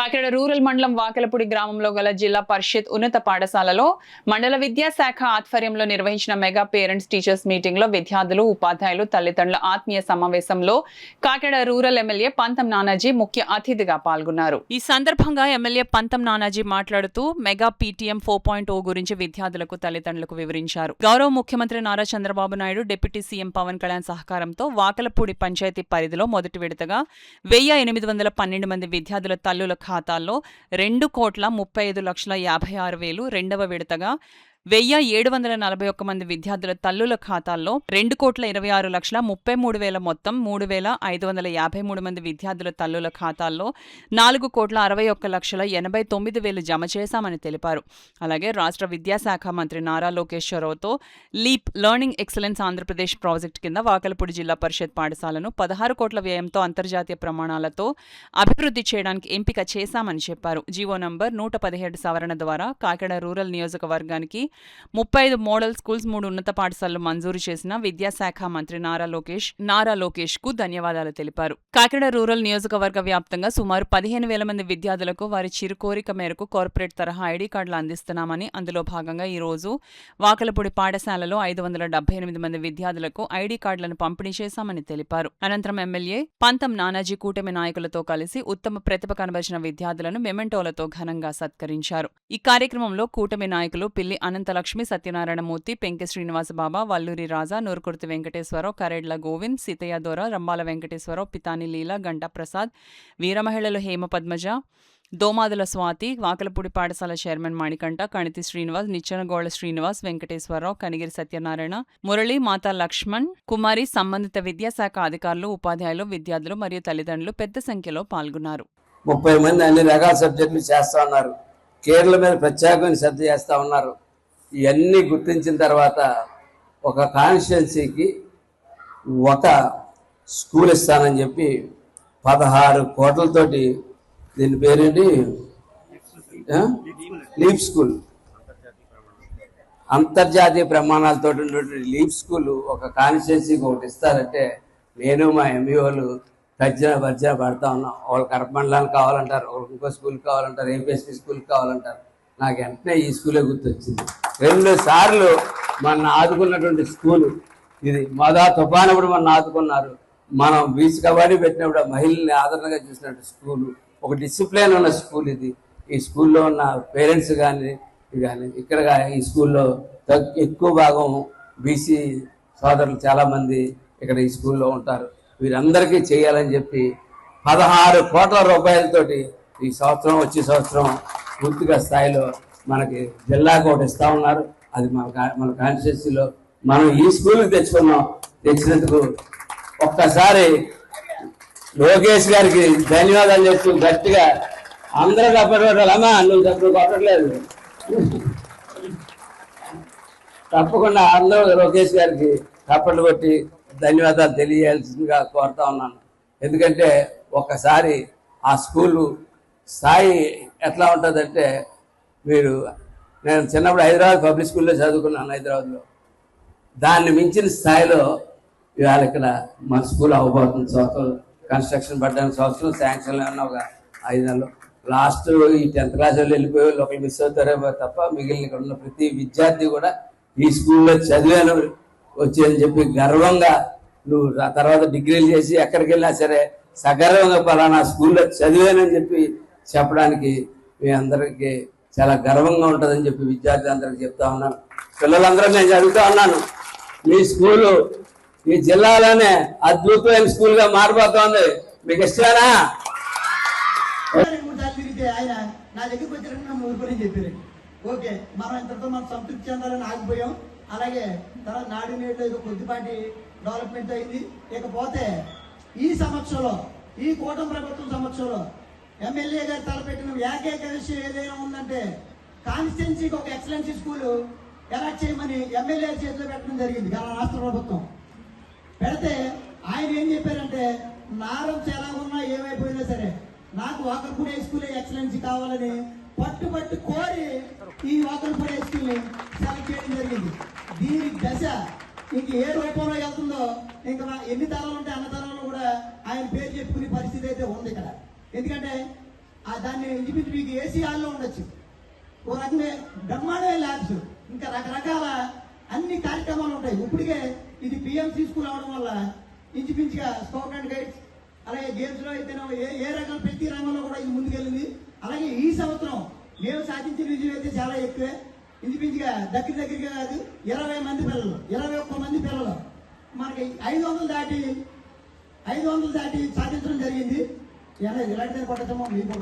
Kakinada rural మండలం వాకలపూడి గ్రామంలో గల జిల్లా పరిషత్ ఉన్నత పాఠశాలలో మండల విద్యాశాఖ ఆధ్వర్యంలో నిర్వహించిన మెగా పేరెంట్స్ టీచర్స్ మీటింగ్ లో విద్యార్థులు ఉపాధ్యాయులు తల్లిదండ్రుల ఆత్మీయ సమావేశంలో కాకినాడ రూరల్ ఎమ్మెల్యే పంతం నానాజీ ముఖ్య అతిథిగా పాల్గొన్నారు. ఈ సందర్భంగా ఎమ్మెల్యే పంతం నానాజీ మాట్లాడుతూ మెగా పీటీఎం 4.0 గురించి విద్యార్థులకు తల్లిదండ్రులకు వివరించారు. గౌరవ ముఖ్యమంత్రి నారా చంద్రబాబు నాయుడు, డిప్యూటీ సీఎం పవన్ కళ్యాణ్ సహకారంతో వాకలపూడి పంచాయతీ పరిధిలో మొదటి విడతగా 1812 మంది విద్యార్థుల తల్లుల ఖాతాల్లో 2,35,56,000, రెండవ విడతగా 1,741 మంది విద్యార్థుల తల్లుల ఖాతాల్లో 2,26,33,000 మొత్తం 3,553 మంది విద్యార్థుల తల్లుల ఖాతాల్లో 4,61,89,000 జమ చేశామని తెలిపారు. అలాగే రాష్ట్ర విద్యాశాఖ మంత్రి నారా లోకేష్ చొరవతో leap learning excellence Andhra Pradesh project కింద వాకలపూడి జిల్లా పరిషత్ పాఠశాలను 16 కోట్ల వ్యయంతో అంతర్జాతీయ ప్రమాణాలతో అభివృద్ధి చేయడానికి ఎంపిక చేశామని చెప్పారు. జీవో నంబర్ 117 సవరణ ద్వారా కాకినాడ రూరల్ నియోజకవర్గానికి 35 మోడల్ స్కూల్స్, 3 ఉన్నత పాఠశాలలు మంజూరు చేసిన విద్యాశాఖ మంత్రి నారా లోకేష్ కు ధన్యవాదాలు తెలిపారు. కాకినాడ రూరల్ నియోజకవర్గ వ్యాప్తంగా సుమారు 15,000 మంది విద్యార్థులకు వారి చిరు కోరిక మేరకు కార్పొరేట్ తరహా ఐడి కార్డులు అందిస్తున్నామని, అందులో భాగంగా ఈ రోజు వాకలపూడి పాఠశాలలో 578 మంది విద్యార్థులకు ఐడి కార్డులను పంపిణీ చేశామని తెలిపారు. అనంతరం ఎమ్మెల్యే పంతం నానాజీ కూటమి నాయకులతో కలిసి ఉత్తమ ప్రతిభ కనబరిచిన విద్యార్థులను మెమెంటోలతో ఘనంగా సత్కరించారు. ఈ కార్యక్రమంలో కూటమి నాయకులు పిల్లి అనంతలక్ష్మి, సత్యనారాయణమూర్తి, పెంకె శ్రీనివాసబాబా, వల్లూరి రాజా, నూరుకుర్తి వెంకటేశ్వరరావు, కరేడ్ల గోవింద్, సీతయ్య దొర, రంబాల వెంకటేశ్వరరావు, పితాని లీల, గంటా ప్రసాద్, వీరమహిళలు హేమ పద్మజ, దోమాదుల స్వాతి, వాకలపూడి పాఠశాల చైర్మన్ మణికంఠ, కణితి శ్రీనివాస్, నిచ్చెనగోళ్ల శ్రీనివాస్, వెంకటేశ్వరరావు, కనిగిరి సత్యనారాయణ, మురళి, మాతా లక్ష్మణ్ కుమారి, సంబంధిత విద్యాశాఖ అధికారులు, ఉపాధ్యాయులు, విద్యార్థులు మరియు తల్లిదండ్రులు పెద్ద సంఖ్యలో పాల్గొన్నారు. 30 మంది అన్ని రకాల సబ్జెక్టులు చేస్తా ఉన్నారు. కేరళ మీద ప్రత్యేకమైన శ్రద్ధ చేస్తూ ఉన్నారు. ఇవన్నీ గుర్తించిన తర్వాత ఒక కాన్స్టిట్యున్సీకి ఒక స్కూల్ ఇస్తానని చెప్పి 16 కోట్లతోటి, దీని పేరేంటి, లీప్ స్కూల్, అంతర్జాతీయ ప్రమాణాలతో ఉన్నటువంటి లీప్ స్కూల్ ఒక కాన్స్టిట్యున్సీకి ఒకటి ఇస్తారంటే నేను మా ఎంఈఓలు భర్జన పడతా ఉన్నాం. వాళ్ళు కడప మండలానికి కావాలంటారు, ఇంకో స్కూల్ కావాలంటారు, ఏపీఎస్పీ స్కూల్ కావాలంటారు. నాకు వెంటనే ఈ స్కూలే గుర్తొచ్చింది. 2 సార్లు మన ఆదుకున్నటువంటి స్కూలు ఇది. తుఫానప్పుడు మన ఆదుకున్నారు. మనం బీచ్ కబడ్డీ పెట్టినప్పుడు మహిళల్ని ఆదరణగా చూసినట్టు స్కూలు, ఒక డిసిప్లిన్ ఉన్న స్కూల్ ఇది. ఈ స్కూల్లో ఉన్న పేరెంట్స్ కానీ ఇక్కడ ఈ స్కూల్లో ఎక్కువ భాగం బీసీ సోదరులు చాలామంది ఇక్కడ ఈ స్కూల్లో ఉంటారు. వీరందరికీ చేయాలని చెప్పి 16 కోట్ల రూపాయలతోటి ఈ సంవత్సరం, వచ్చే సంవత్సరం పూర్తిగా స్థాయిలో మనకి జిల్లాకు ఒకటి ఇస్తా ఉన్నారు. అది మన కాన్స్టిట్యున్సీలో మనం ఈ స్కూల్కి తెచ్చినందుకు ఒక్కసారి లోకేష్ గారికి ధన్యవాదాలు చెప్తూ గట్టిగా అందరూ తప్పట్టాలమ్మా, నువ్వు కొట్టట్లేదు, తప్పకుండా అందరూ లోకేష్ గారికి తప్పట్లు కొట్టి ధన్యవాదాలు తెలియాల్సిందిగా కోరుతా ఉన్నాను. ఎందుకంటే ఒక్కసారి ఆ స్కూలు స్థాయి ఎట్లా ఉంటుందంటే, నేను చిన్నప్పుడు హైదరాబాద్ పబ్లిక్ స్కూల్లో చదువుకున్నాను. హైదరాబాద్లో దాన్ని మించిన స్థాయిలో ఇవాళ ఇక్కడ మన స్కూల్ అవ్వబోతుంది. సంవత్సరం కన్స్ట్రక్షన్ పడ్డానికి సంవత్సరం, శాంక్షన్లో ఉన్న ఒక 5 నెలలు. లాస్ట్ ఈ 10th క్లాస్ వాళ్ళు వెళ్ళిపోయి ఒకరు మిస్ అవుతారేమో తప్ప మిగిలిన ఇక్కడ ఉన్న ప్రతి విద్యార్థి కూడా ఈ స్కూల్లో చదివాను వచ్చేదని చెప్పి గర్వంగా, నువ్వు తర్వాత డిగ్రీలు చేసి ఎక్కడికి వెళ్ళినా సరే సగర్వంగా పలానా స్కూల్లో చదివానని చెప్పి చెప్పడానికి మీ అందరికీ చాలా గర్వంగా ఉంటుందని చెప్పి విద్యార్థులందరికీ చెప్తా ఉన్నాను. పిల్లలందరూ నేను చదువుతా ఉన్నాను. మీ స్కూలు ఈ జిల్లాలోనే అద్భుతమైన స్కూల్గా మారిపోతుంది. మీకు ఇష్టమేనా? ఆయన నా దగ్గరికి వచ్చారని ఊరుకొని చెప్పారు. ఓకే, మనం ఇంతతో మనం సంతృప్తి చెందాలని ఆగిపోయాం. అలాగే తర్వాత నాడు నేడు ఏదో కొద్దిపాటి డెవలప్మెంట్ అయింది. ఇకపోతే ఈ సంవత్సరంలో, ఈ కూటమి ప్రభుత్వం సంవత్సరంలో ఎమ్మెల్యే గారు తలపెట్టిన ఏకైక విషయం ఏదైనా ఉందంటే కాన్స్టిట్యున్సీకి ఒక ఎక్సలెన్సీ స్కూలు ఎలాట్ చేయమని ఎమ్మెల్యే చేతిలో పెట్టడం జరిగింది. రాష్ట్ర ప్రభుత్వం పెడితే ఆయన ఏం చెప్పారంటే, నారం ఎలా ఉన్నా ఏమైపోయినా సరే నాకు వాకలపూడి హై స్కూల్ ఎక్సలెన్సీ కావాలని పట్టు కోరి ఈ వాకలపూడి హై స్కూల్ని సెలెక్ట్ చేయడం జరిగింది. దీని దశ ఇంక ఏ రూపంలో వెళ్తుందో, ఇంకా ఎన్ని తరాలు ఉంటే అన్న తరాలు కూడా ఆయన పేరు చెప్పుకునే పరిస్థితి అయితే ఉంది ఇక్కడ. ఎందుకంటే దాన్ని ఇంచుమించు మీకు ఏసీ హాల్లో ఉండొచ్చు. ఓ రకంగా బ్రహ్మాండమైన ల్యాబ్స్, ఇంకా రకరకాల అన్ని కార్యక్రమాలు ఉంటాయి. ఇప్పటికే ఇది పిఎంసీ స్కూల్ అవడం వల్ల ఇంచుమించుగా స్కౌట్ అండ్ గైడ్స్, అలాగే గేమ్స్లో అయితేనో ఏ రకాల ప్రతి రంగంలో కూడా ఇది ముందుకెళ్ళింది. అలాగే ఈ సంవత్సరం మేము సాధించిన విజయం అయితే చాలా ఎక్కువే. ఇంచుమించుగా దగ్గరగా కాదు 20 మంది పిల్లలు, 21 మంది పిల్లలు మనకి 500 దాటి సాధించడం జరిగింది. ఇలాంటిదే కొట్టడమో మీకు